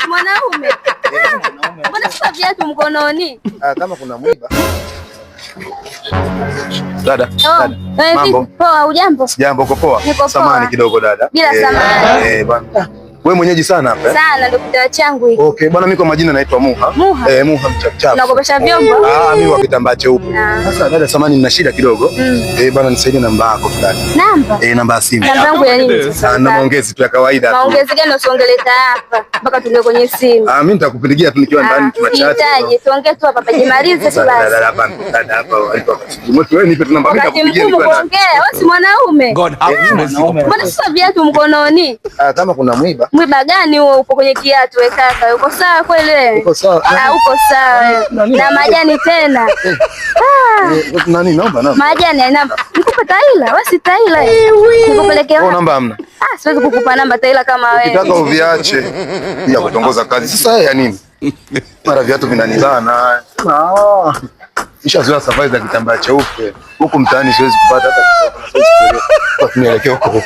Mwanaume. Mbona sasa viatu mkononi? Kama kuna mwiba. Dada. Mambo. Poa, hujambo? Sijambo, uko poa? Samahani kidogo dada. Bila samahani. Bwana. Wewe mwenyeji sana hapa? Sana, ndio kitu changu hiki. Okay, bwana mimi kwa majina naitwa Muha. Muha Mchapchap. Unakopesha vyombo? Mimi wa kitambaa cheupe. Sasa dada, samahani nina shida kidogo. Bwana nisaidie namba yako dada. Namba? Namba ya simu. Namba yangu ya nini sasa? Na maongezi tu ya kawaida tu. Maongezi gani usiongeleta hapa mpaka tuende kwenye simu? Mimi nitakupigia tu nikiwa ndani tunachat. Sitaje, tuongee tu hapa pajimalize tu basi. Dada hapa alipo. Wewe nipe tu namba mimi nitakupigia nikiwa ndani. Wewe si mwanaume. Mbona sasa viatu mkononi? Kama kuna mwiba. Mwiba gani huo upo kwenye kiatu wewe kaka? Uko sawa kweli? Uko sawa. Uko sawa. Na majani tena. Nani naomba namba? Majani namba. Nikupe Taila, wewe si Taila. Nikupelekea wapi? Namba hamna. Siwezi kukupa namba Taila kama wewe. Ukitaka uviache ya kutongoza kazi. Sasa ya nini? Mara viatu vinanibana. Nishazoea safari za kitambaa cheupe. Huku mtaani siwezi kupata hata kidogo. Nielekea huko.